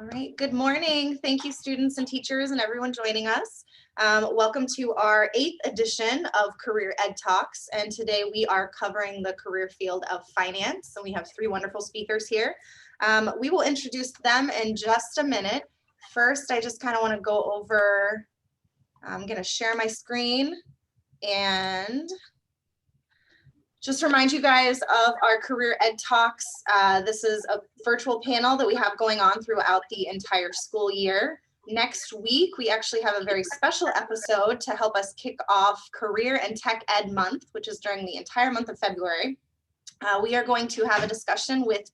All right, good morning. Thank you, students and teachers and everyone joining us. Welcome to our 8th edition of Career Ed Talks. And today we are covering the career field of finance. And we have 3 wonderful speakers here. We will introduce them in just a minute. First, I just kind of want to go over, I'm going to share my screen and just remind you guys of our Career Ed Talks. This is a virtual panel that we have going on throughout the entire school year. Next week, we actually have a very special episode to help us kick off Career and Tech Ed Month, which is during the entire month of February. We are going to have a discussion with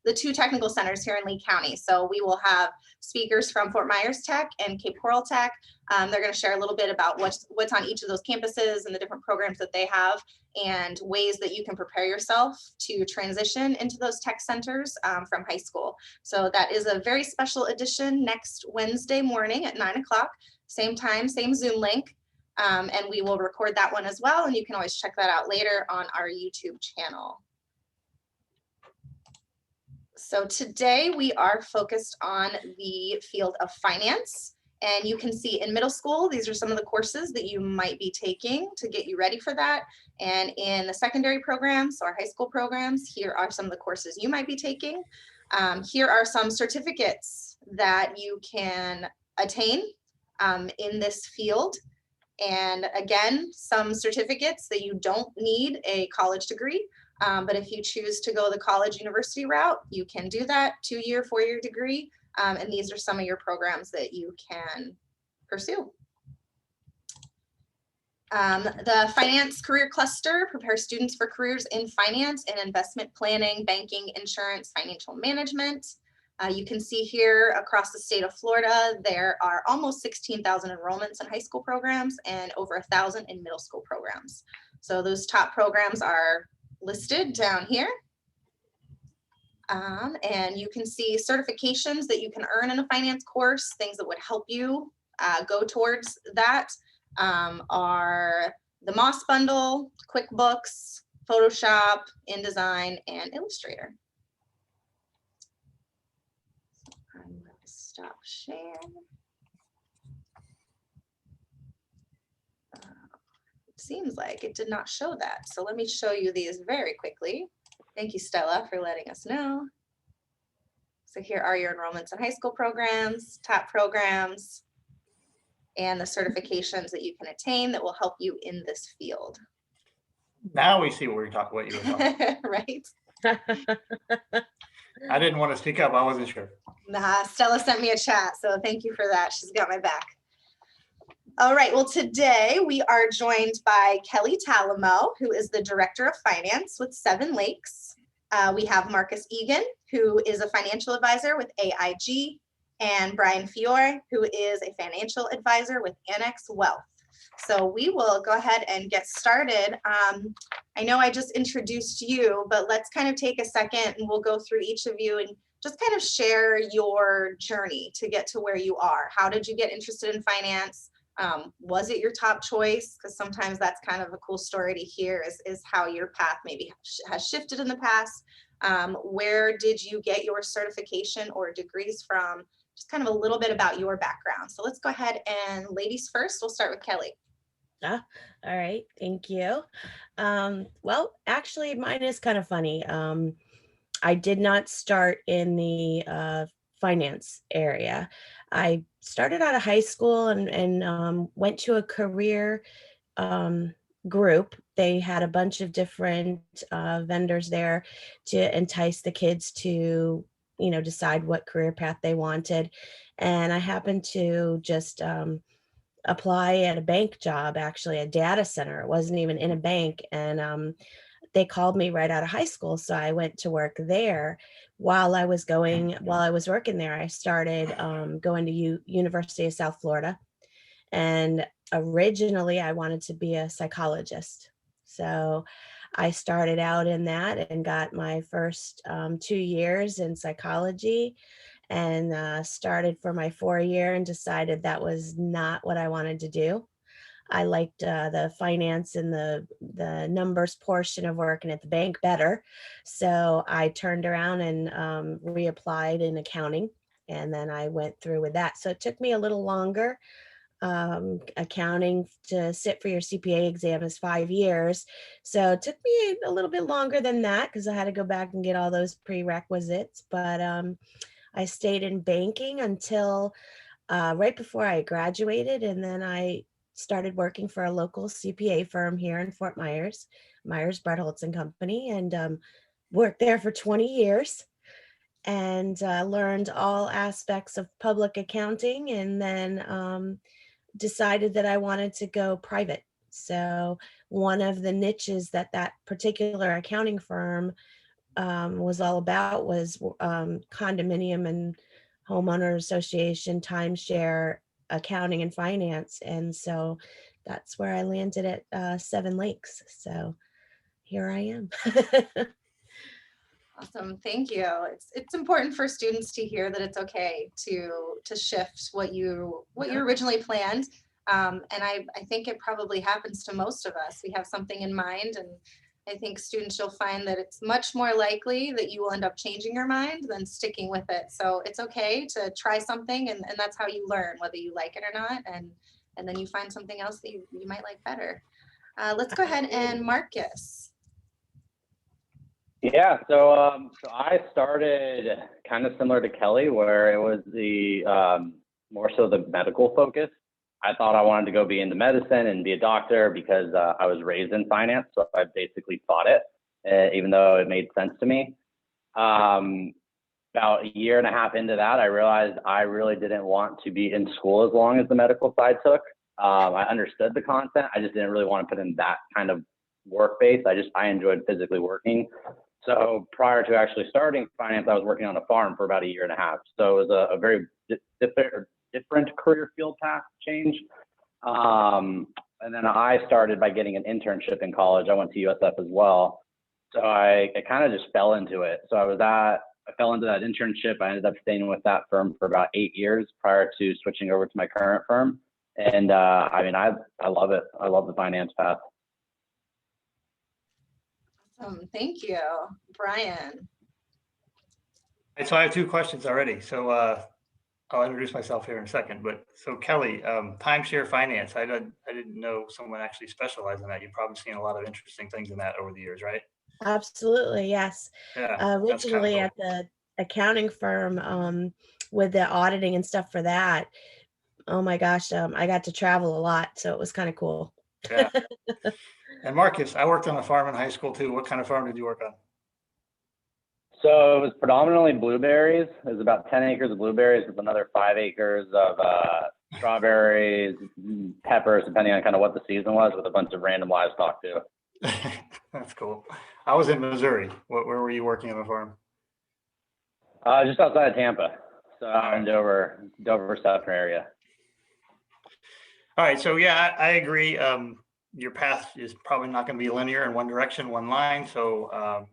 the two technical centers here in Lee County. So we will have speakers from Fort Myers Tech and Cape Coral Tech. They're going to share a little bit about what's on each of those campuses and the different programs that they have and ways that you can prepare yourself to transition into those tech centers from high school. So that is a very special edition next Wednesday morning at 9 o'clock, same time, same Zoom link. And we will record that one as well. And you can always check that out later on our YouTube channel. So today we are focused on the field of finance. And you can see in middle school, these are some of the courses that you might be taking to get you ready for that. And in the secondary programs or high school programs, here are some of the courses you might be taking. Here are some certificates that you can attain in this field. And again, some certificates that you don't need a college degree, but if you choose to go the college university route, you can do that, 2-year, 4-year degree. And these are some of your programs that you can pursue. The Finance Career Cluster prepares students for careers in finance and investment planning, banking, insurance, financial management. You can see here across the state of Florida, there are almost 16,000 enrollments in high school programs and over 1,000 in middle school programs. So those top programs are listed down here. And you can see certifications that you can earn in a finance course, things that would help you go towards that are the Moss Bundle, QuickBooks, Photoshop, InDesign, and Illustrator. I'm going to stop sharing. It seems like it did not show that. So let me show you these very quickly. Thank you, Stella, for letting us know. So here are your enrollments in high school programs, top programs, and the certifications that you can attain that will help you in this field. Now we see what you were talking. Right? I didn't want to speak up. I wasn't sure. Nah, Stella sent me a chat, so thank you for that. She's got my back. All right, well, today we are joined by Kelly Talamo, who is the Director of Finance with Seven Lakes. We have Marcus Egan, who is a financial advisor with AIG, and Bryan Fiore, who is a financial advisor with Annex Wealth. So we will go ahead and get started. I know I just introduced you, but let's kind of take a second and we'll go through each of you and just kind of share your journey to get to where you are. How did you get interested in finance? Was it your top choice? Because sometimes that's kind of a cool story to hear is how your path maybe has shifted in the past. Where did you get your certification or degrees from? Just kind of a little bit about your background. So let's go ahead and ladies first, we'll start with Kelly. All right, thank you. Well, actually mine is kind of funny. I did not start in the finance area. I started out of high school and went to a career group. They had a bunch of different vendors there to entice the kids to, decide what career path they wanted. And I happened to just apply at a bank job, actually a data center. It wasn't even in a bank. And they called me right out of high school. So I went to work there. While I was working there, I started going to University of South Florida. And originally I wanted to be a psychologist. So I started out in that and got my first 2 years in psychology and started for my 4-year and decided that was not what I wanted to do. I liked the finance and the numbers portion of working at the bank better. So I turned around and reapplied in accounting and then I went through with that. So it took me a little longer. Accounting to sit for your CPA exam is 5 years. So it took me a little bit longer than that because I had to go back and get all those prerequisites. But I stayed in banking until right before I graduated. And then I started working for a local CPA firm here in Fort Myers, Myers, Bretholtz and Company, and worked there for 20 years and learned all aspects of public accounting, and then decided that I wanted to go private. So one of the niches that that particular accounting firm was all about was condominium and homeowner association, timeshare, accounting and finance. And so that's where I landed at Seven Lakes. So here I am. Awesome, thank you. It's important for students to hear that it's okay to shift what you originally planned. And I think it probably happens to most of us. We have something in mind, and I think students, you'll find that it's much more likely that you will end up changing your mind than sticking with it. So it's okay to try something, and that's how you learn whether you like it or not, and then you find something else that you might like better. Let's go ahead and Marcus. Yeah, so I started kind of similar to Kelly, where it was the more so the medical focus. I thought I wanted to go be into medicine and be a doctor because I was raised in finance, so I basically thought it, even though it made sense to me. About a year and a half into that, I realized I really didn't want to be in school as long as the medical side took. I understood the content, I just didn't really want to put in that kind of work base. I enjoyed physically working. So prior to actually starting finance, I was working on a farm for about a year and a half. So it was a very different career field path change. And then I started by getting an internship in college. I went to USF as well. So I kind of just fell into it. So I fell into that internship. I ended up staying with that firm for about 8 years prior to switching over to my current firm. And I mean, I love it. I love the finance path. Awesome, thank you. Brian. So I have 2 questions already. So I'll introduce myself here in a second. But so Kelly, timeshare finance. I didn't know someone actually specialized in that. You've probably seen a lot of interesting things in that over the years, right? Absolutely, yes. Yeah, that's kind of Originally cool. at the accounting firm with the auditing and stuff for that. Oh my gosh, I got to travel a lot, so it was kind of cool. Yeah. And Marcus, I worked on a farm in high school too. What kind of farm did you work on? So it was predominantly blueberries. It was about 10 acres of blueberries with another 5 acres of strawberries, peppers, depending on kind of what the season was, with a bunch of random livestock too. That's cool. I was in Missouri. Where were you working on the farm? Just outside of Tampa. So out in Dover Southern area. All right. So yeah, I agree. Your path is probably not going to be linear in one direction, one line. So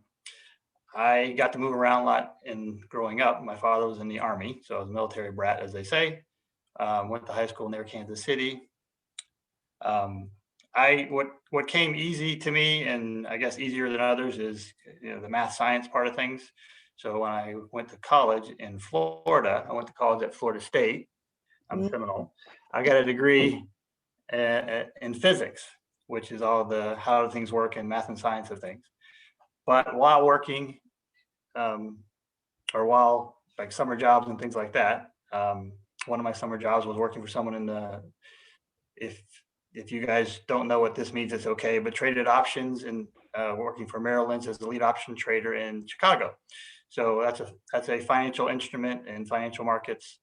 I got to move around a lot in growing up. My father was in the Army, so I was a military brat, as they say. Went to high school near Kansas City. What came easy to me, and I guess easier than others, is the math science part of things. So when I went to college in Florida, I went to college at Florida State. I'm Seminole. I got a degree in physics, which is all the how do things work in math and science of things. But while working, or while like summer jobs and things like that, one of my summer jobs was working for someone in the, if you guys don't know what this means, it's okay, but traded options, and working for Merrill Lynch as the lead option trader in Chicago. So that's a financial instrument in financial markets.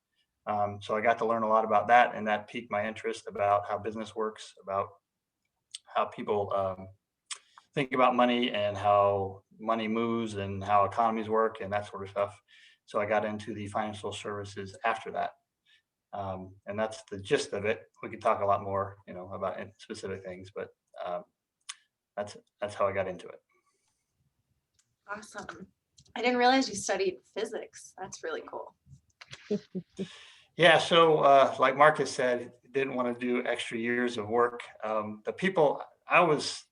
So I got to learn a lot about that, and that piqued my interest about how business works, about how people think about money and how money moves and how economies work and that sort of stuff. So I got into the financial services after that. And that's the gist of it. We could talk a lot more, about specific things, but that's how I got into it. Awesome. I didn't realize you studied physics. That's really cool. Yeah. So like Marcus said, didn't want to do extra years of work. The people, I was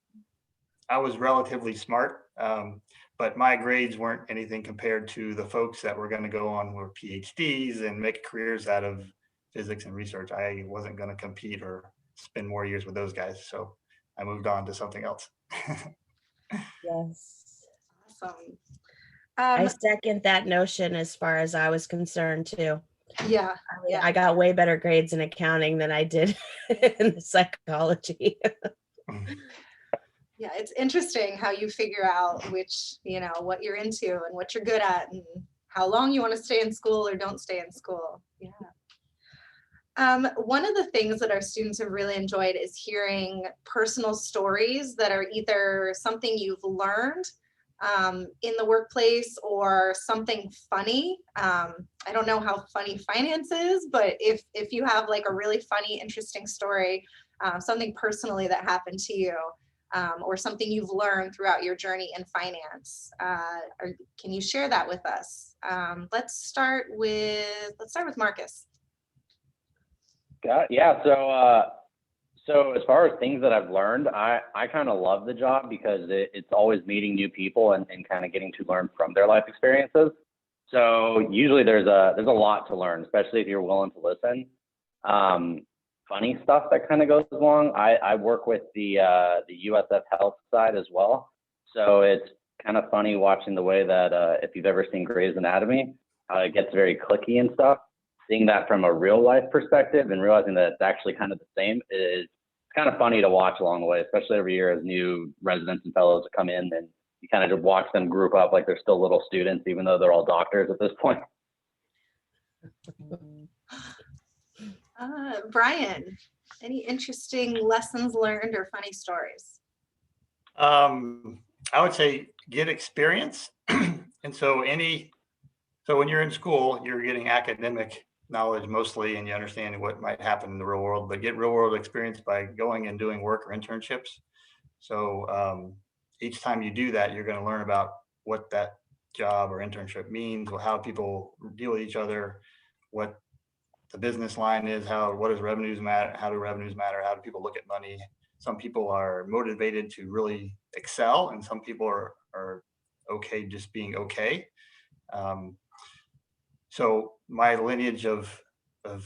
relatively smart, but my grades weren't anything compared to the folks that were going to go on with PhDs and make careers out of physics and research. I wasn't going to compete or spend more years with those guys. So I moved on to something else. Yes. Awesome. I second that notion as far as I was concerned too. Yeah. Yeah. I got way better grades in accounting than I did in the psychology. Yeah, it's interesting how you figure out which, what you're into and what you're good at and how long you want to stay in school or don't stay in school. Yeah. One of the things that our students have really enjoyed is hearing personal stories that are either something you've learned in the workplace or something funny. I don't know how funny finance is, but if you have like a really funny, interesting story, something personally that happened to you, or something you've learned throughout your journey in finance, can you share that with us? Let's start with Marcus. Yeah. So as far as things that I've learned, I kind of love the job because it's always meeting new people and kind of getting to learn from their life experiences. So usually there's a lot to learn, especially if you're willing to listen. Funny stuff that kind of goes along. I work with the USF Health side as well. So it's kind of funny watching the way that if you've ever seen Grey's Anatomy, how it gets very clicky and stuff. Seeing that from a real life perspective and realizing that it's actually kind of the same is kind of funny to watch along the way, especially every year as new residents and fellows come in and you kind of just watch them group up like they're still little students, even though they're all doctors at this point. Bryan, any interesting lessons learned or funny stories? I would say get experience. And so when you're in school, you're getting academic knowledge mostly, and you understand what might happen in the real world, but get real world experience by going and doing work or internships. So each time you do that, you're going to learn about what that job or internship means, how people deal with each other, what the business line is, what does revenues matter, how do revenues matter, how do people look at money. Some people are motivated to really excel, and some people are okay just being okay. So my lineage of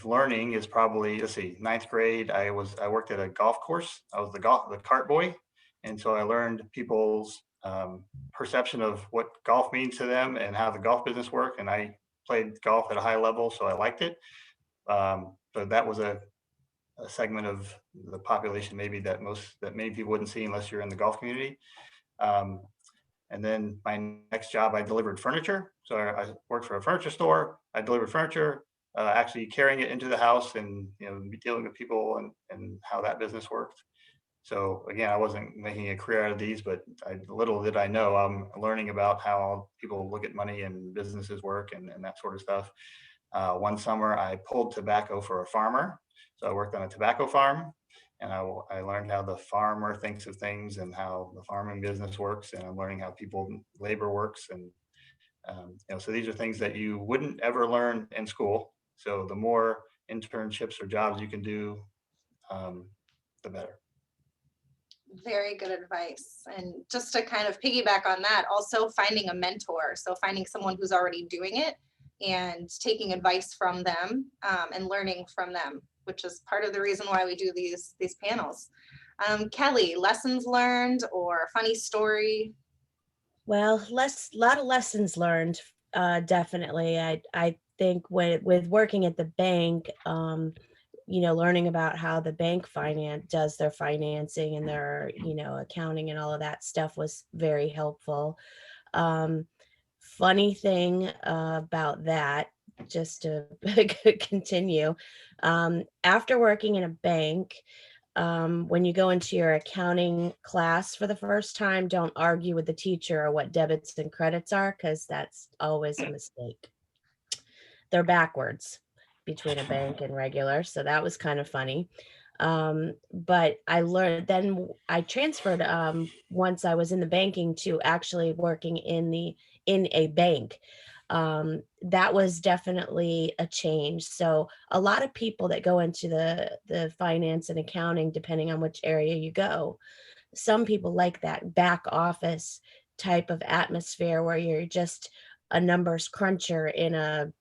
learning is probably, ninth grade. I worked at a golf course. I was the cart boy, and so I learned people's perception of what golf means to them and how the golf business worked. And I played golf at a high level, so I liked it. So that was a segment of the population maybe that many people wouldn't see unless you're in the golf community. And then my next job, I delivered furniture. So I worked for a furniture store. I delivered furniture, actually carrying it into the house and dealing with people and how that business worked. So again, I wasn't making a career out of these, but little did I know, I'm learning about how people look at money and businesses work and that sort of stuff. One summer, I pulled tobacco for a farmer. So I worked on a tobacco farm. And I learned how the farmer thinks of things and how the farming business works. And I'm learning how labor works. And, so these are things that you wouldn't ever learn in school. So the more internships or jobs you can do, the better. Very good advice. And just to kind of piggyback on that, also finding a mentor. So finding someone who's already doing it and taking advice from them and learning from them, which is part of the reason why we do these panels. Kelly, lessons learned or funny story? Well, lot of lessons learned, definitely. I think with working at the bank, learning about how the bank does their financing and their, accounting and all of that stuff was very helpful. Funny thing about that, just to continue, after working in a bank, when you go into your accounting class for the first time, don't argue with the teacher or what debits and credits are, because that's always a mistake. They're backwards between a bank and regular. So that was kind of funny. But I learned, then I transferred once I was in the banking to actually working in a bank. That was definitely a change. So a lot of people that go into the finance and accounting, depending on which area you go, some people like that back office type of atmosphere where you're just a numbers cruncher in a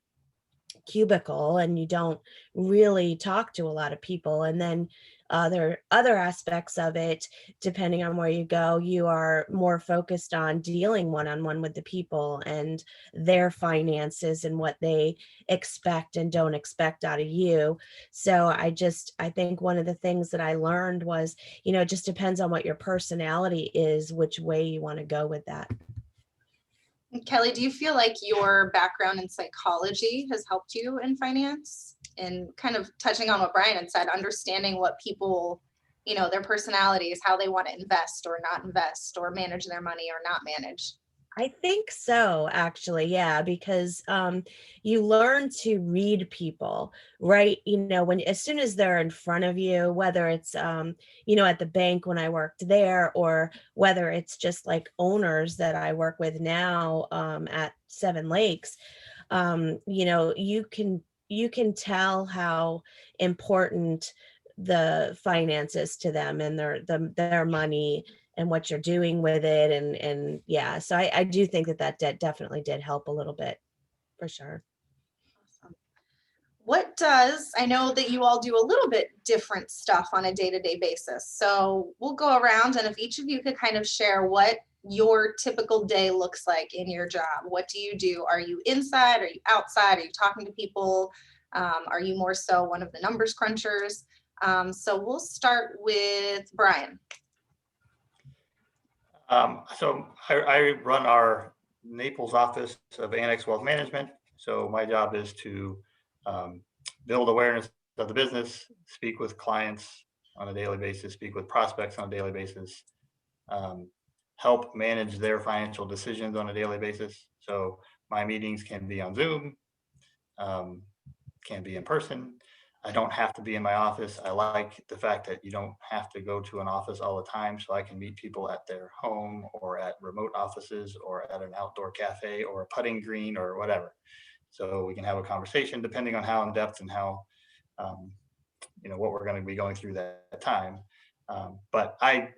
cubicle and you don't really talk to a lot of people. And then other aspects of it, depending on where you go, you are more focused on dealing one-on-one with the people and their finances and what they expect and don't expect out of you. So I think one of the things that I learned was, it just depends on what your personality is, which way you want to go with that. Kelly, do you feel like your background in psychology has helped you in finance? And kind of touching on what Bryan had said, understanding what people, their personalities, how they want to invest or not invest, or manage their money or not manage. I think so, actually. Yeah, because you learn to read people, right? As soon as they're in front of you, whether it's, at the bank when I worked there, or whether it's just like owners that I work with now at Seven Lakes, you can tell how important the finances to them and their money and what you're doing with it. And yeah, so I do think that definitely did help a little bit, for sure. Awesome. I know that you all do a little bit different stuff on a day-to-day basis. So we'll go around, and if each of you could kind of share what your typical day looks like in your job. What do you do? Are you inside? Are you outside? Are you talking to people? Are you more so one of the numbers crunchers? So we'll start with Bryan. So I run our Naples office of Annex Wealth Management. So my job is to build awareness of the business, speak with clients on a daily basis, speak with prospects on a daily basis, help manage their financial decisions on a daily basis. So my meetings can be on Zoom, can be in person. I don't have to be in my office. I like the fact that you don't have to go to an office all the time, so I can meet people at their home or at remote offices or at an outdoor cafe or a putting green or whatever. So we can have a conversation depending on how in depth and how, what we're going to be going through that time. But I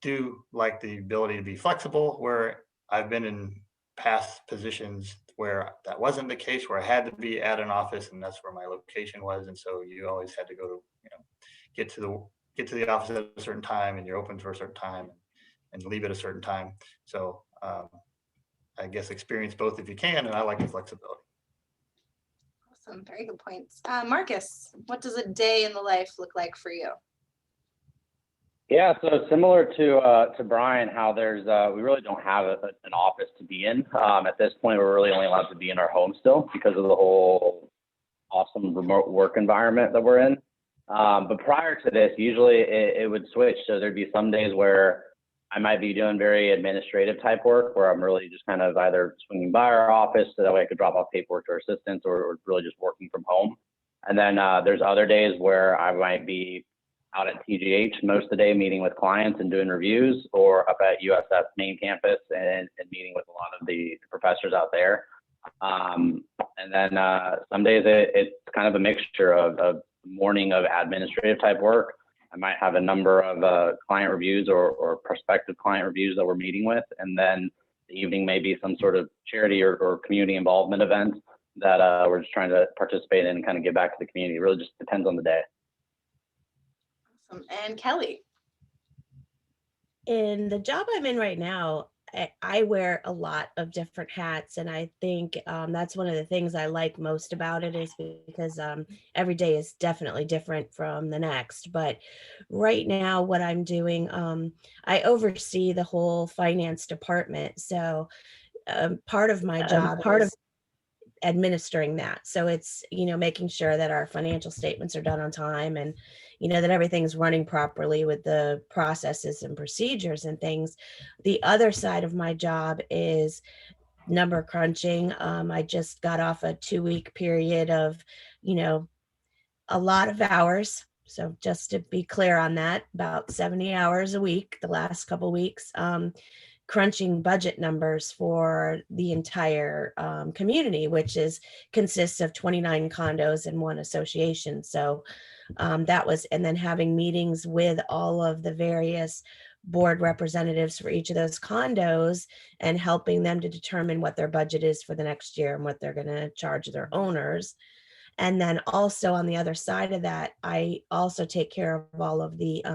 do like the ability to be flexible, where I've been in past positions where that wasn't the case, where I had to be at an office and that's where my location was. And so you always had to go to, get to the office at a certain time, and you're open for a certain time and leave at a certain time. So I guess experience both if you can, and I like the flexibility. Awesome, very good points. Marcus, what does a day in the life look like for you? Yeah, so similar to Bryan, how there's we really don't have an office to be in. At this point, we're really only allowed to be in our home still because of the whole awesome remote work environment that we're in. But prior to this, usually it would switch. So there'd be some days where I might be doing very administrative type work, where I'm really just kind of either swinging by our office so that way I could drop off paperwork to our assistants, or really just working from home. And then there's other days where I might be out at TGH most of the day meeting with clients and doing reviews, or up at USF main campus and meeting with a lot of the professors out there. And then some days it's kind of a mixture of morning of administrative type work. I might have a number of client reviews or prospective client reviews that we're meeting with. And then the evening may be some sort of charity or community involvement event that we're just trying to participate in and kind of give back to the community. It really just depends on the day. Awesome. And Kelly? In the job I'm in right now, I wear a lot of different hats, and I think that's one of the things I like most about it, is because every day is definitely different from the next. But right now, what I'm doing, I oversee the whole finance department. So part of my job is administering that. So it's, making sure that our financial statements are done on time, and, that everything's running properly with the processes and procedures and things. The other side of my job is number crunching. I just got off a 2-week period of, a lot of hours. So just to be clear on that, about 70 hours a week, the last couple of weeks, crunching budget numbers for the entire community, which consists of 29 condos and 1 association. So that was, and then having meetings with all of the various board representatives for each of those condos and helping them to determine what their budget is for the next year and what they're going to charge their owners. And then also on the other side of that, I also take care of all of the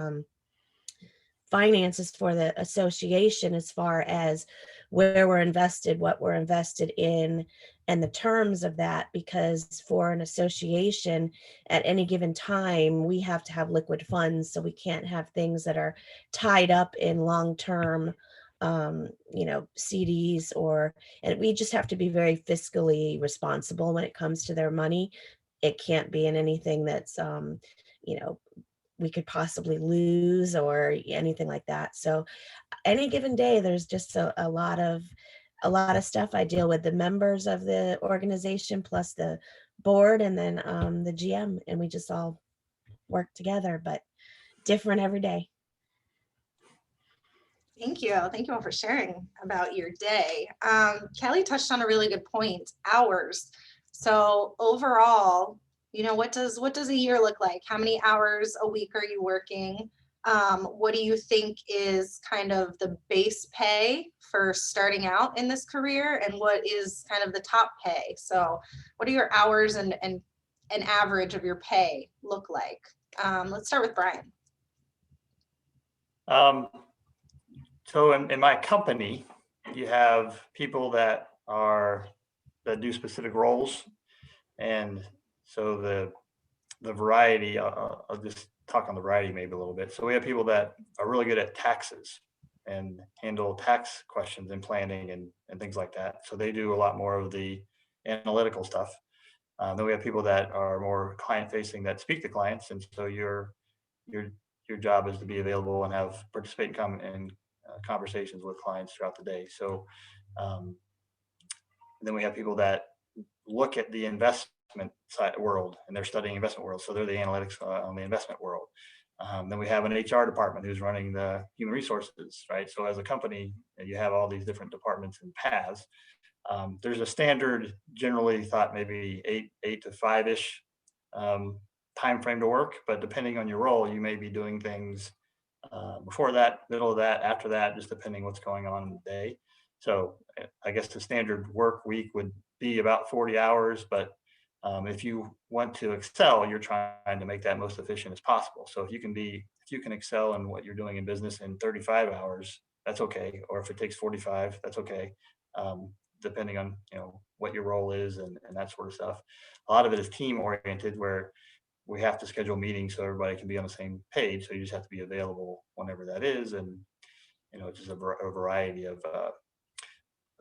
finances for the association as far as where we're invested, what we're invested in, and the terms of that, because for an association at any given time, we have to have liquid funds. So we can't have things that are tied up in long-term, CDs and we just have to be very fiscally responsible when it comes to their money. It can't be in anything that's, we could possibly lose or anything like that. So any given day, there's just a lot of stuff. I deal with the members of the organization plus the board and then the GM, and we just all work together, but different every day. Thank you. Thank you all for sharing about your day. Kelly touched on a really good point, hours. So overall, what does a year look like? How many hours a week are you working? What do you think is kind of the base pay for starting out in this career, and what is kind of the top pay? So what do your hours and an average of your pay look like? Let's start with Bryan. So in my company, you have people that do specific roles. And so the variety, I'll just talk on the variety maybe a little bit. So we have people that are really good at taxes and handle tax questions and planning and things like that. So they do a lot more of the analytical stuff. Then we have people that are more client facing that speak to clients. And so your job is to be available and participate in conversations with clients throughout the day. So then we have people that look at the investment side world, and they're studying investment world. So they're the analytics on the investment world. Then we have an HR department who's running the human resources, right? So as a company, you have all these different departments and paths. There's a standard, generally thought maybe 8 to 5-ish time frame to work, but depending on your role, you may be doing things before that, middle of that, after that, just depending what's going on in the day. So I guess the standard work week would be about 40 hours, but if you want to excel, you're trying to make that most efficient as possible. So if you can excel in what you're doing in business in 35 hours, that's okay. Or if it takes 45, that's okay. Depending on, what your role is and that sort of stuff. A lot of it is team oriented, where we have to schedule meetings so everybody can be on the same page. So you just have to be available whenever that is. And, it's just a variety of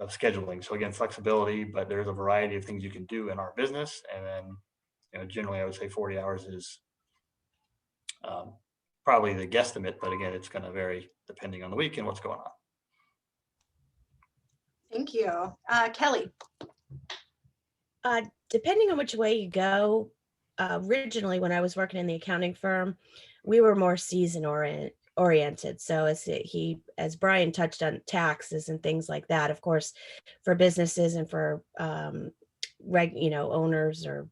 scheduling. So again, flexibility, but there's a variety of things you can do in our business. And then, generally I would say 40 hours is probably the guesstimate, but again, it's going to vary depending on the week and what's going on. Thank you. Kelly. Depending on which way you go, originally when I was working in the accounting firm, we were more season oriented. So as Bryan touched on taxes and things like that, of course, for businesses and for owners or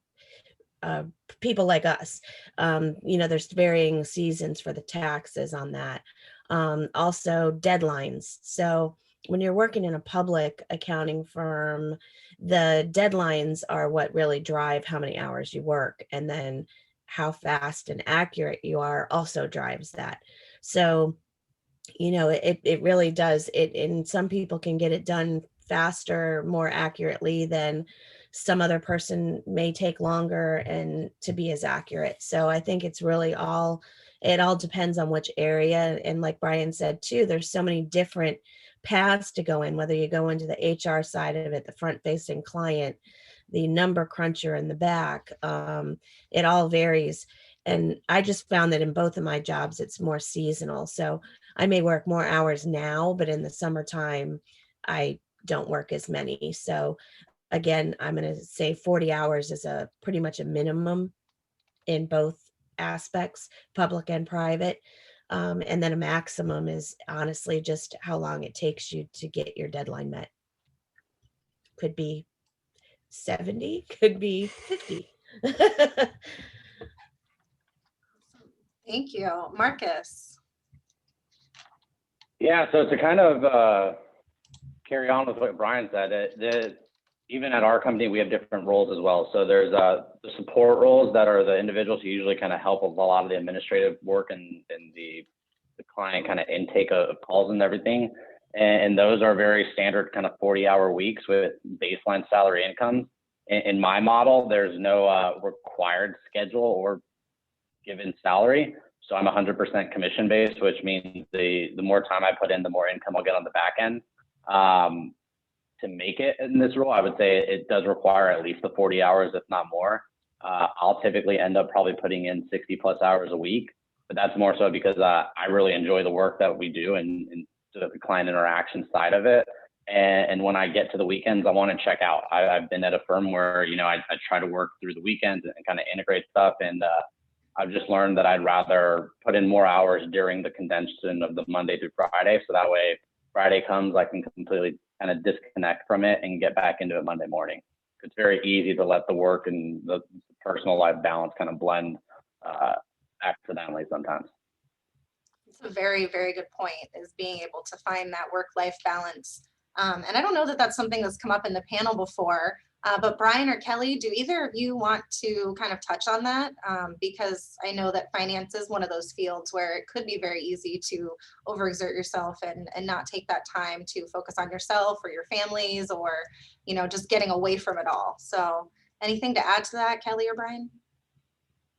people like us, there's varying seasons for the taxes on that. Also deadlines. So when you're working in a public accounting firm, the deadlines are what really drive how many hours you work, and then how fast and accurate you are also drives that. So, it really does it. And some people can get it done faster, more accurately than some other person may take longer and to be as accurate. So I think it's really it all depends on which area. And like Bryan said too, there's so many different paths to go in, whether you go into the HR side of it, the front facing client, the number cruncher in the back, it all varies. And I just found that in both of my jobs, it's more seasonal. So I may work more hours now, but in the summertime, I don't work as many. So again, I'm going to say 40 hours is pretty much a minimum in both aspects, public and private. And then a maximum is honestly just how long it takes you to get your deadline met. Could be 70, could be 50. Thank you. Marcus. Yeah, so to kind of carry on with what Brian said, even at our company, we have different roles as well. So there's the support roles that are the individuals who usually kind of help with a lot of the administrative work and the client kind of intake of calls and everything. And those are very standard kind of 40-hour weeks with baseline salary incomes. In my model, there's no required schedule or given salary. So I'm 100% commission based, which means the more time I put in, the more income I'll get on the back end. To make it in this role, I would say it does require at least the 40 hours, if not more. I'll typically end up probably putting in 60 plus hours a week, but that's more so because I really enjoy the work that we do and the client interaction side of it. And when I get to the weekends, I want to check out. I've been at a firm where, I try to work through the weekends and kind of integrate stuff. And I've just learned that I'd rather put in more hours during the condensation of the Monday through Friday. So that way Friday comes, I can completely kind of disconnect from it and get back into it Monday morning. It's very easy to let the work and the personal life balance kind of blend accidentally sometimes. It's a very, very good point, is being able to find that work-life balance. And I don't know that that's something that's come up in the panel before, but Brian or Kelly, do either of you want to kind of touch on that? Because I know that finance is one of those fields where it could be very easy to overexert yourself and not take that time to focus on yourself or your families, or, just getting away from it all. So anything to add to that, Kelly or Brian?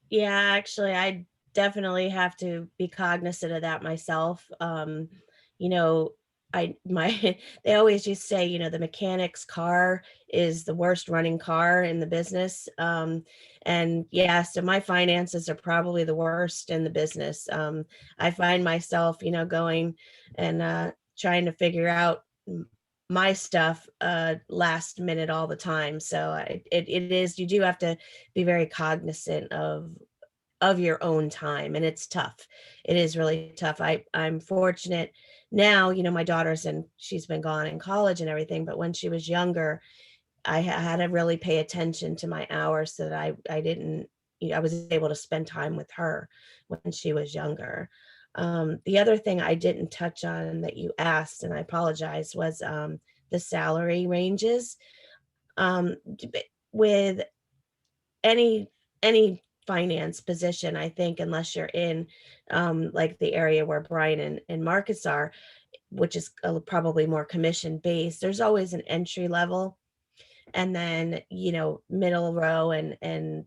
Yeah, actually, I definitely have to be cognizant of that myself. You know, they always just say, the mechanic's car is the worst running car in the business. And yeah, so my finances are probably the worst in the business. I find myself, going and trying to figure out my stuff last minute all the time. So it is, you do have to be very cognizant of your own time, and it's tough. It is really tough. I'm fortunate now, my daughter's she's been gone in college and everything, but when she was younger, I had to really pay attention to my hours so that I didn't, I was able to spend time with her when she was younger. The other thing I didn't touch on that you asked, and I apologize, was the salary ranges. With any finance position, I think, unless you're in like the area where Brian and Marcus are, which is probably more commission based, there's always an entry level, and then middle row and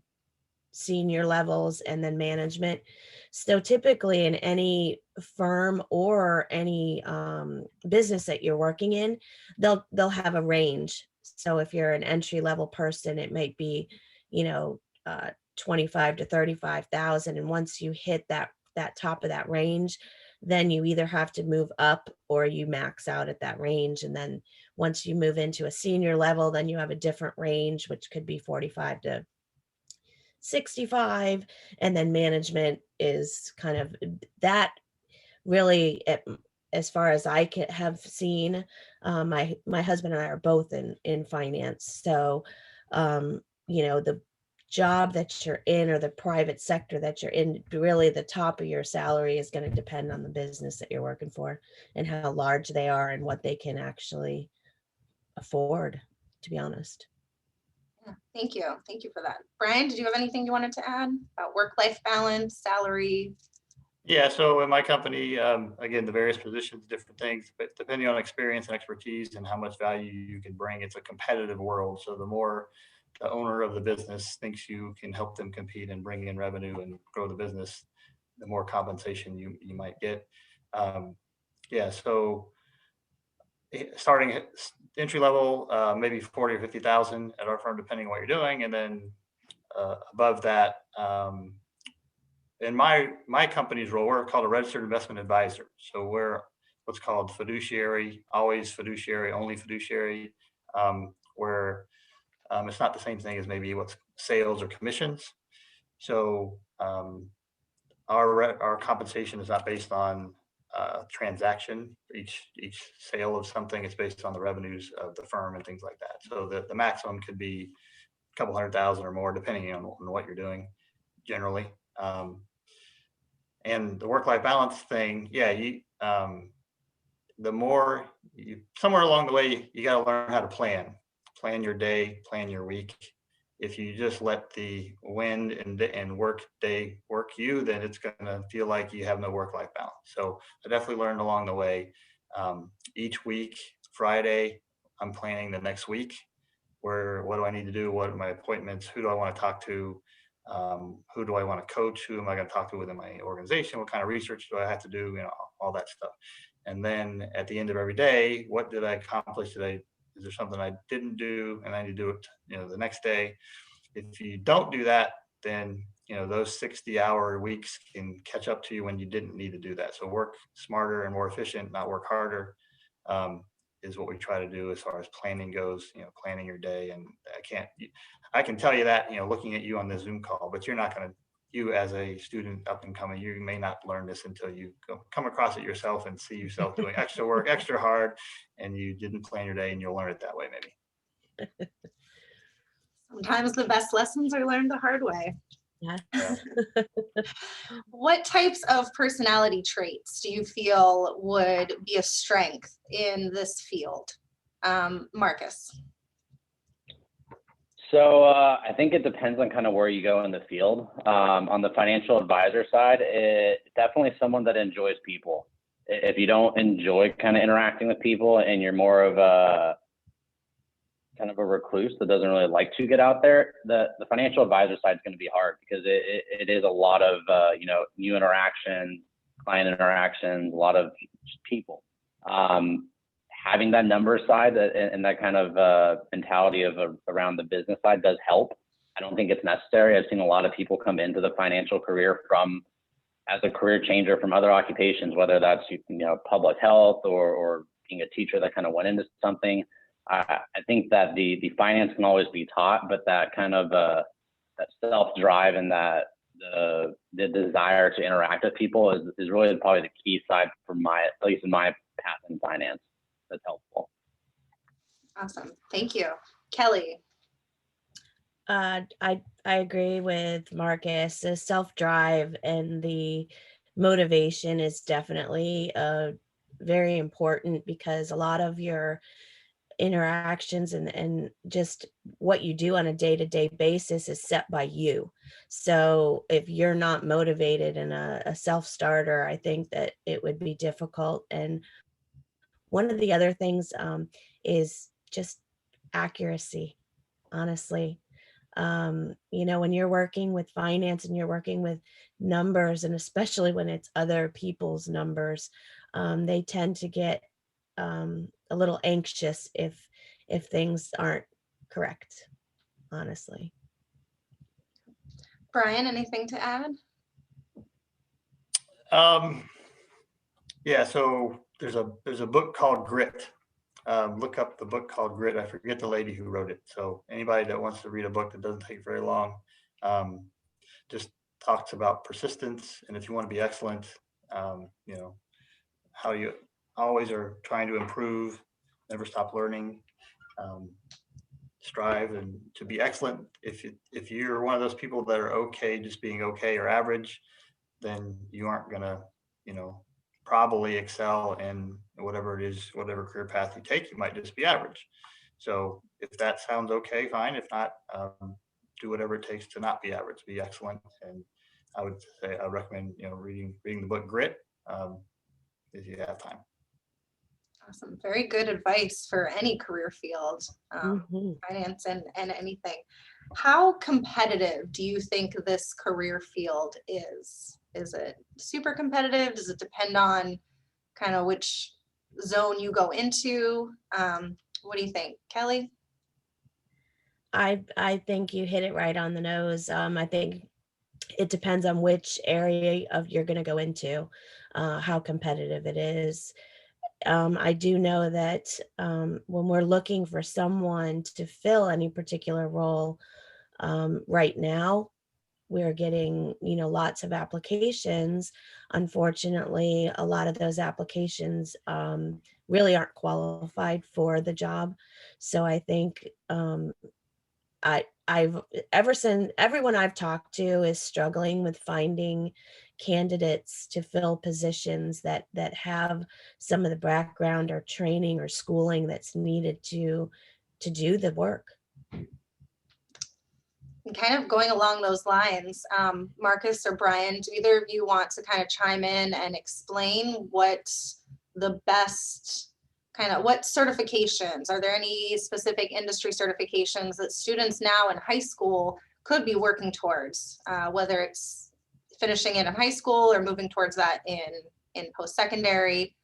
senior levels, and then management. So typically in any firm or any business that you're working in, they'll have a range. So if you're an entry level person, it might be 25 to 35,000, and once you hit that top of that range, then you either have to move up or you max out at that range. And then once you move into a senior level, then you have a different range, which could be 45 to 65. And then management is kind of that, really, as far as I have seen. My husband and I are both in finance. So the job that you're in, or the private sector that you're in, really the top of your salary is going to depend on the business that you're working for and how large they are and what they can actually afford, to be honest. Yeah, thank you. Thank you for that. Brian, did you have anything you wanted to add about work-life balance, salary? Yeah, so in my company, again, the various positions, different things, but depending on experience and expertise and how much value you can bring, it's a competitive world. So the more the owner of the business thinks you can help them compete and bring in revenue and grow the business, the more compensation you might get. Yeah, so starting at entry level, maybe 40 or 50,000 at our firm, depending on what you're doing, and then above that. In my company's role, we're called a registered investment advisor. So we're what's called fiduciary, always fiduciary, only fiduciary, where it's not the same thing as maybe what's sales or commissions. So our compensation is not based on transaction. Each sale of something is based on the revenues of the firm and things like that. So the maximum could be a couple 100,000 or more, depending on what you're doing generally. And the work-life balance thing, yeah, the more somewhere along the way, you got to learn how to plan your day, plan your week. If you just let the wind and work day work you, then it's going to feel like you have no work-life balance. So I definitely learned along the way. Each week, Friday, I'm planning the next week. What do I need to do? What are my appointments? Who do I want to talk to? Who do I want to coach? Who am I going to talk to within my organization? What kind of research do I have to do? All that stuff. And then at the end of every day, what did I accomplish today? Is there something I didn't do and I need to do it, the next day? If you don't do that, then those 60-hour weeks can catch up to you when you didn't need to do that. So work smarter and more efficient, not work harder, is what we try to do as far as planning goes. Planning your day. And I can tell you that, looking at you on the Zoom call, but you're not going to. You as a student up and coming, you may not learn this until you come across it yourself and see yourself doing extra work, extra hard, and you didn't plan your day, and you'll learn it that way maybe. Sometimes the best lessons are learned the hard way. Yeah. What types of personality traits do you feel would be a strength in this field? Marcus. So I think it depends on kind of where you go in the field. On the financial advisor side, it's definitely someone that enjoys people. If you don't enjoy kind of interacting with people and you're more of a kind of a recluse that doesn't really like to get out there, the financial advisor side is going to be hard because it is a lot of new interactions, client interactions, a lot of just people. Having that number side and that kind of mentality of around the business side does help. I don't think it's necessary. I've seen a lot of people come into the financial career as a career changer from other occupations, whether that's public health or being a teacher that kind of went into something. I think that the finance can always be taught, but that kind of that self-drive and that the desire to interact with people is really probably the key side for at least in my path in finance. That's helpful. Awesome. Thank you. Kelly. I agree with Marcus. The self-drive and the motivation is definitely very important because a lot of your interactions and just what you do on a day-to-day basis is set by you. So if you're not motivated and a self-starter, I think that it would be difficult. And one of the other things is just accuracy, honestly. When you're working with finance and you're working with numbers, and especially when it's other people's numbers, they tend to get a little anxious if things aren't correct, honestly. Bryan, anything to add? Yeah, so there's a book called Grit. Look up the book called Grit. I forget the lady who wrote it. So anybody that wants to read a book that doesn't take very long, just talks about persistence. And if you want to be excellent, how you always are trying to improve, never stop learning, strive and to be excellent. If you're one of those people that are okay, just being okay or average, then you aren't gonna, probably excel in whatever it is, whatever career path you take. You might just be average. So if that sounds okay, fine. If not, do whatever it takes to not be average, be excellent. And I would say I recommend reading the book Grit if you have time. Awesome. Very good advice for any career field, finance and anything. How competitive do you think this career field is? Is it super competitive? Does it depend on kind of which zone you go into? What do you think, Kelly? I think you hit it right on the nose. I think it depends on which area you're going to go into, how competitive it is. I do know that when we're looking for someone to fill any particular role, right now, we're getting, lots of applications. Unfortunately, a lot of those applications really aren't qualified for the job. So I think I've ever since everyone I've talked to is struggling with finding candidates to fill positions that have some of the background or training or schooling that's needed to do the work. And kind of going along those lines, Marcus or Bryan, do either of you want to kind of chime in and explain what the best what certifications, are there any specific industry certifications that students now in high school could be working towards, whether it's finishing it in high school or moving towards that in post-secondary?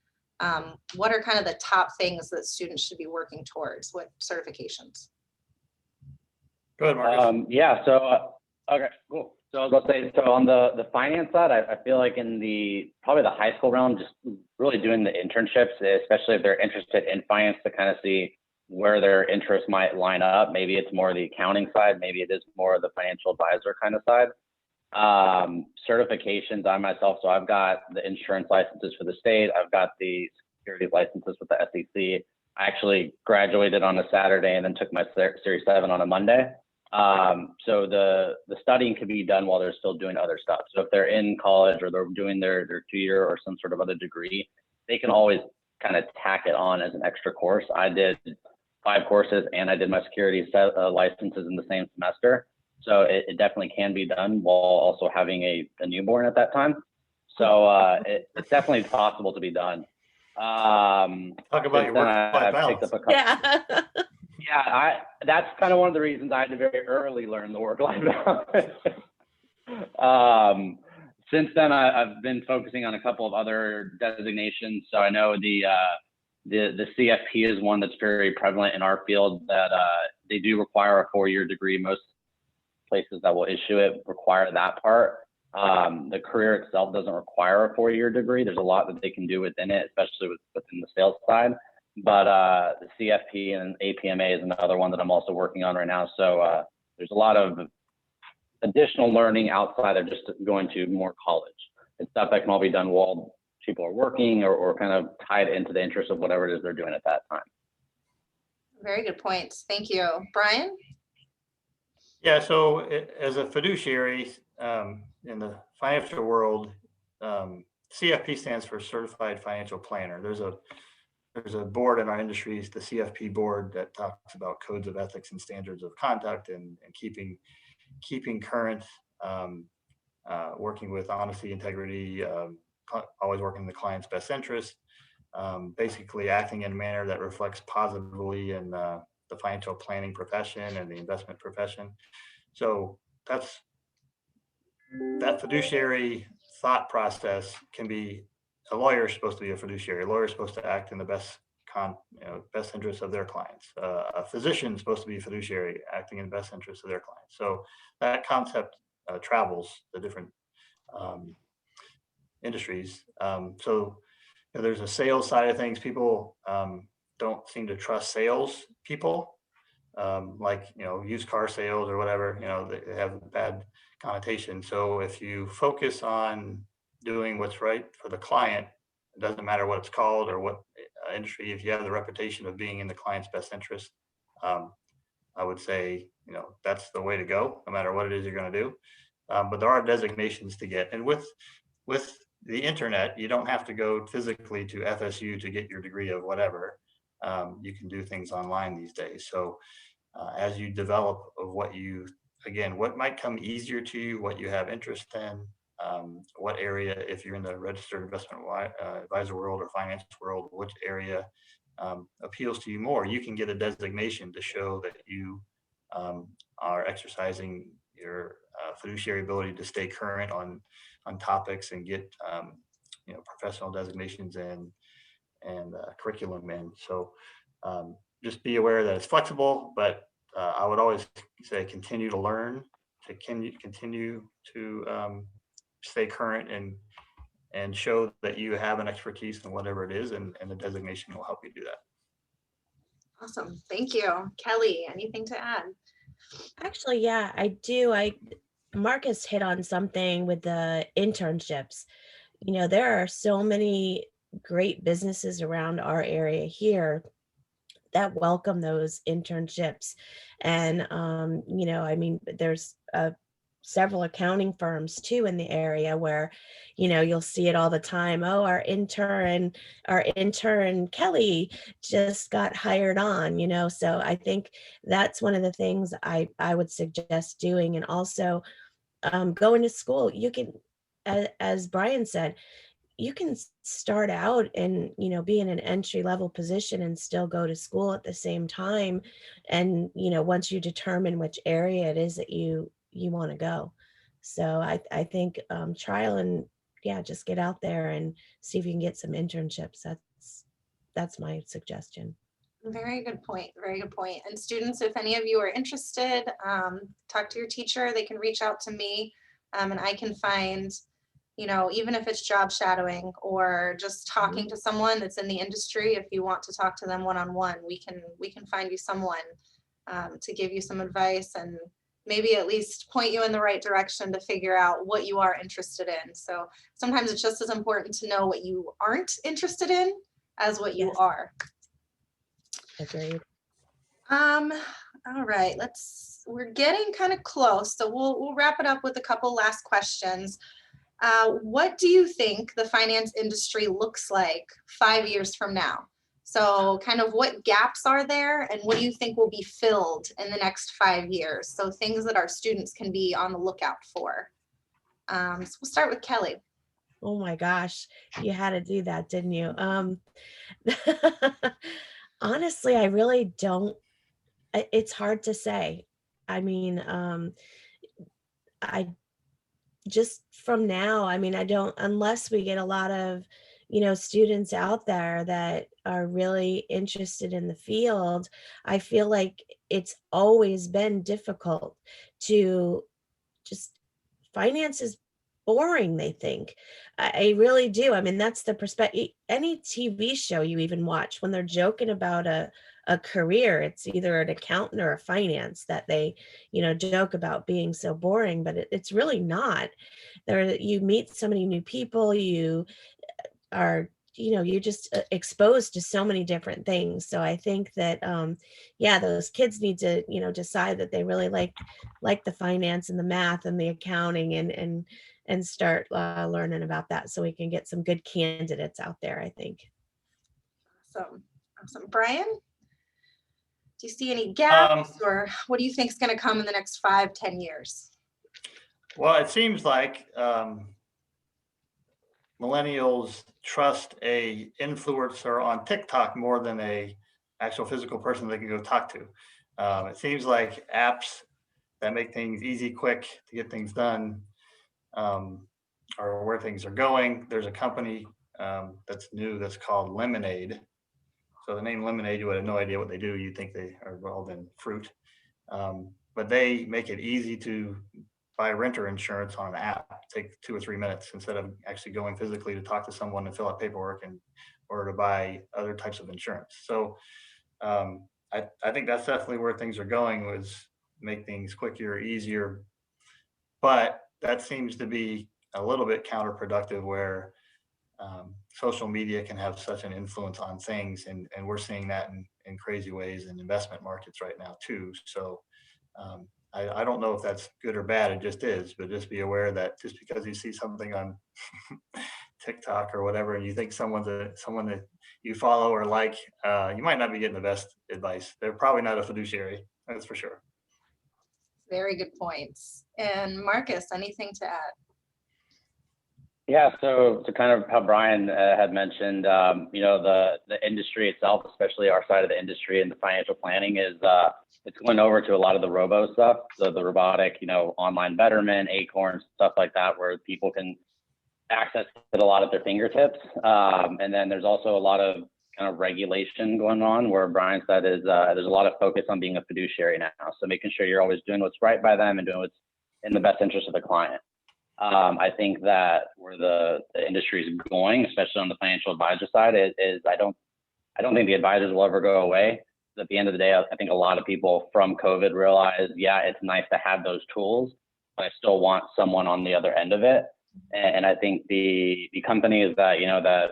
What are kind of the top things that students should be working towards with certifications? Go ahead, Marcus. Yeah, so, okay, cool. So I was gonna say, so on the finance side, I feel like in probably the high school realm, just really doing the internships, especially if they're interested in finance, to kind of see where their interests might line up. Maybe it's more the accounting side, maybe it is more the financial advisor kind of side. Certifications, I myself, so I've got the insurance licenses for the state, I've got the securities licenses with the SEC. I actually graduated on a Saturday and then took my Series 7 on a Monday. So the studying can be done while they're still doing other stuff. So if they're in college or they're doing their 2-year or some sort of other degree, they can always kind of tack it on as an extra course. I did 5 courses and I did my securities licenses in the same semester. So it definitely can be done while also having a newborn at that time. So it's definitely possible to be done. Talk about your work-life balance. Yeah. Yeah, that's kind of one of the reasons I had to very early learn the work-life balance. Since then, I've been focusing on a couple of other designations. So I know the CFP is one that's very prevalent in our field, that they do require a 4-year degree. Most places that will issue it require that part. The career itself doesn't require a 4-year degree. There's a lot that they can do within it, especially within the sales side. But the CFP and APMA is another one that I'm also working on right now. So there's a lot of additional learning outside of just going to more college. It's stuff that can all be done while people are working or kind of tied into the interest of whatever it is they're doing at that time. Very good points. Thank you. Bryan? Yeah, so as a fiduciary in the financial world, CFP stands for Certified Financial Planner. There's a board in our industry, the CFP board, that talks about codes of ethics and standards of conduct and keeping current, working with honesty, integrity, always working in the client's best interest, basically acting in a manner that reflects positively in the financial planning profession and the investment profession. So that fiduciary thought process can be, a lawyer is supposed to be a fiduciary. A lawyer is supposed to act in the best interest of their clients. A physician is supposed to be a fiduciary, acting in the best interest of their clients. So that concept travels the different industries. So there's a sales side of things. People don't seem to trust sales people, like used car sales or whatever. They have a bad connotation. So if you focus on doing what's right for the client, it doesn't matter what it's called or what industry. If you have the reputation of being in the client's best interest, I would say that's the way to go, no matter what it is you're going to do. But there are designations to get, and with the internet, you don't have to go physically to FSU to get your degree of whatever. You can do things online these days. So as you develop of what might come easier to you, what you have interest in, what area, if you're in the registered investment advisor world or finance world, which area appeals to you more, you can get a designation to show that you are exercising your fiduciary ability to stay current on topics and get professional designations and curriculum in. So just be aware that it's flexible, but I would always say continue to learn, to continue to stay current and show that you have an expertise in whatever it is, and the designation will help you do that. Awesome. Thank you. Kelly, anything to add? Actually, yeah, I do. Marcus hit on something with the internships. There are so many great businesses around our area here that welcome those internships. And, there's a several accounting firms too in the area where, you'll see it all the time. Oh, our intern Kelly just got hired on, so I think that's one of the things I would suggest doing. And also going to school. You can, as Bryan said, you can start out and be in an entry level position and still go to school at the same time. And once you determine which area it is that you want to go. So I think trial and just get out there and see if you can get some internships. That's my suggestion. Very good point. Very good point. And students, if any of you are interested, talk to your teacher. They can reach out to me, and I can find, even if it's job shadowing or just talking to someone that's in the industry. If you want to talk to them one-on-one, we can find you someone to give you some advice and maybe at least point you in the right direction to figure out what you are interested in. So sometimes it's just as important to know what you aren't interested in as what you are. Agreed. All right, we're getting kind of close, so we'll wrap it up with a couple last questions. What do you think the finance industry looks like 5 years from now? So kind of what gaps are there and what do you think will be filled in the next 5 years? So things that our students can be on the lookout for. So we'll start with Kelly. Oh my gosh, you had to do that, didn't you? Honestly, I really don't. It's hard to say. I mean, I just from now, I mean, I don't, unless we get a lot of, students out there that are really interested in the field, I feel like it's always been difficult to just, finance is boring, they think. I really do. I mean, that's the perspective. Any TV show you even watch, when they're joking about a career, it's either an accountant or a finance that they, joke about being so boring, but it's really not. You meet so many new people, you are, you're just exposed to so many different things. So I think that, those kids need to, decide that they really like the finance and the math and the accounting and start learning about that so we can get some good candidates out there, I think. Awesome. Bryan, do you see any gaps or what do you think is going to come in the next 5-10 years? Well, it seems like millennials trust a influencer on TikTok more than a actual physical person they can go talk to. It seems like apps that make things easy, quick to get things done are where things are going. There's a company that's new that's called Lemonade. So the name Lemonade, you would have no idea what they do. You'd think they are involved in fruit. But they make it easy to buy renter insurance on an app. Take 2 or 3 minutes instead of actually going physically to talk to someone and fill out paperwork or to buy other types of insurance. So I think that's definitely where things are going, was make things quicker, easier. But that seems to be a little bit counterproductive, where social media can have such an influence on things, and we're seeing that in crazy ways in investment markets right now too. So I don't know if that's good or bad. It just is, but just be aware that just because you see something on TikTok or whatever, and you think someone that you follow or like, you might not be getting the best advice. They're probably not a fiduciary, that's for sure. Very good points. And Marcus, anything to add? Yeah, so to kind of how Bryan had mentioned, the industry itself, especially our side of the industry and the financial planning, is it's going over to a lot of the robo stuff, so the robotic, online betterment, Acorns, stuff like that, where people can access it a lot at their fingertips. And then there's also a lot of kind of regulation going on, where Bryan said is there's a lot of focus on being a fiduciary now, so making sure you're always doing what's right by them and doing what's in the best interest of the client. I think that where the industry is going, especially on the financial advisor side, is I don't think the advisors will ever go away. At the end of the day, I think a lot of people from COVID realized, it's nice to have those tools, but I still want someone on the other end of it. And I think the companies that, that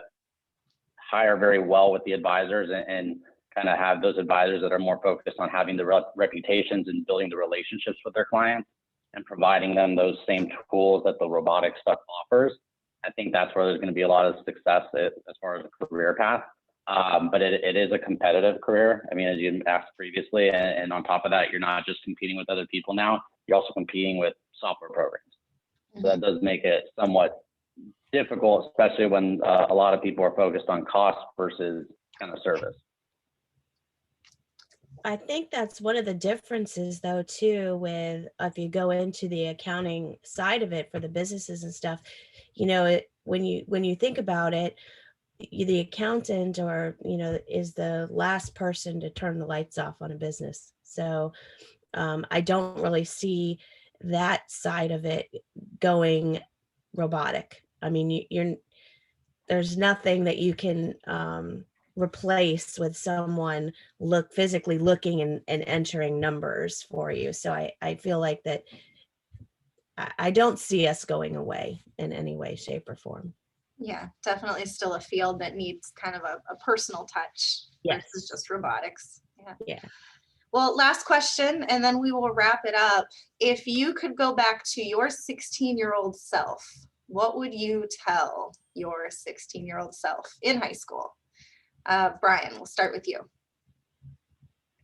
hire very well with the advisors and kind of have those advisors that are more focused on having the reputations and building the relationships with their clients, and providing them those same tools that the robotic stuff offers, I think that's where there's going to be a lot of success as far as a career path. But it is a competitive career. I mean, as you asked previously, and on top of that, you're not just competing with other people now, you're also competing with software programs. So that does make it somewhat difficult, especially when a lot of people are focused on cost versus kind of service. I think that's one of the differences though too, with if you go into the accounting side of it for the businesses and stuff, you know, when you think about it, the accountant or, you know, is the last person to turn the lights off on a business. So I don't really see that side of it going robotic. I mean, there's nothing that you can replace with someone physically looking and entering numbers for you. So I feel like that I don't see us going away in any way, shape, or form. Yeah, definitely still a field that needs kind of a personal touch versus just robotics. Yeah. Well, last question, and then we will wrap it up. If you could go back to your 16-year-old self, what would you tell your 16-year-old self in high school? Bryan, we'll start with you.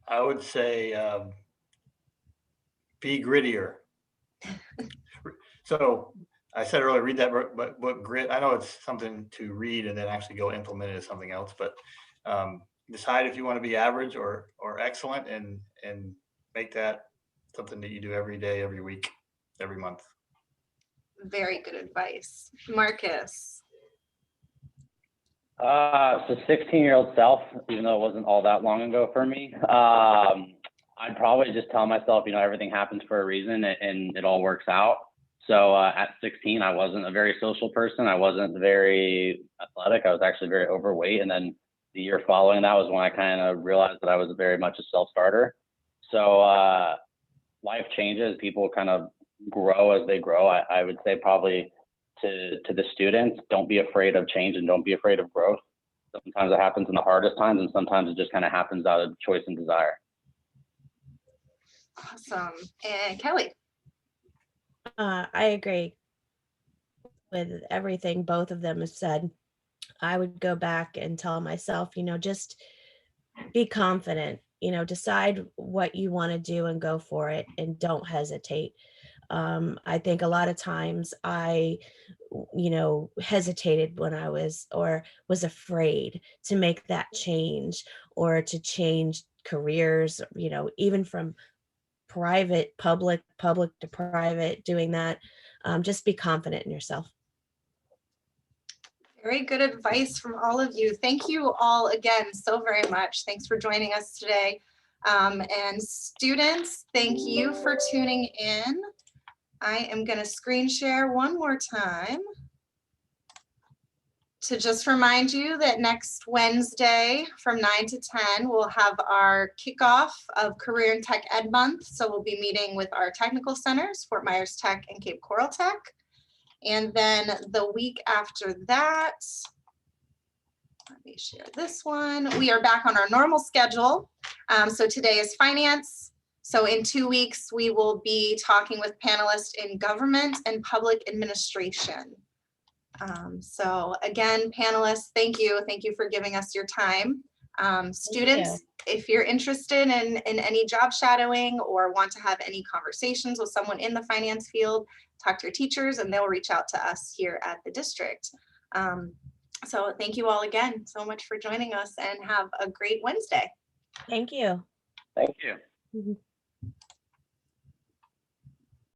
I would say be grittier. So I said earlier, read that book, Grit. I know it's something to read and then actually go implement it as something else, but decide if you want to be average or excellent, and make that something that you do every day, every week, every month. Very good advice. Marcus. So 16-year-old self, even though it wasn't all that long ago for me, I'd probably just tell myself, you know, everything happens for a reason and it all works out. So at 16, I wasn't a very social person. I wasn't very athletic. I was actually very overweight. And then the year following that was when I kind of realized that I was very much a self-starter. So life changes. People kind of grow as they grow. I would say probably to the students, don't be afraid of change and don't be afraid of growth. Sometimes it happens in the hardest times, and sometimes it just kind of happens out of choice and desire. Awesome. And Kelly. I agree with everything both of them have said. I would go back and tell myself, you know, just be confident, you know, decide what you want to do and go for it and don't hesitate. I think a lot of times I, you know, hesitated when I was afraid to make that change or to change careers, you know, even from public to private, doing that. Just be confident in yourself. Very good advice from all of you. Thank you all again so very much. Thanks for joining us today. And students, thank you for tuning in. I am going to screen share one more time to just remind you that next Wednesday from 9 to 10, we'll have our kickoff of Career and Tech Ed Month. So we'll be meeting with our technical centers, Fort Myers Tech and Cape Coral Tech. And then the week after that, let me share this one. We are back on our normal schedule. So today is finance. So in 2 weeks, we will be talking with panelists in government and public administration. So again, panelists, thank you. Thank you for giving us your time. Students, if you're interested in any job shadowing or want to have any conversations with someone in the finance field, talk to your teachers and they'll reach out to us here at the district. So thank you all again so much for joining us and have a great Wednesday. Thank you. Thank you. Mm-hmm.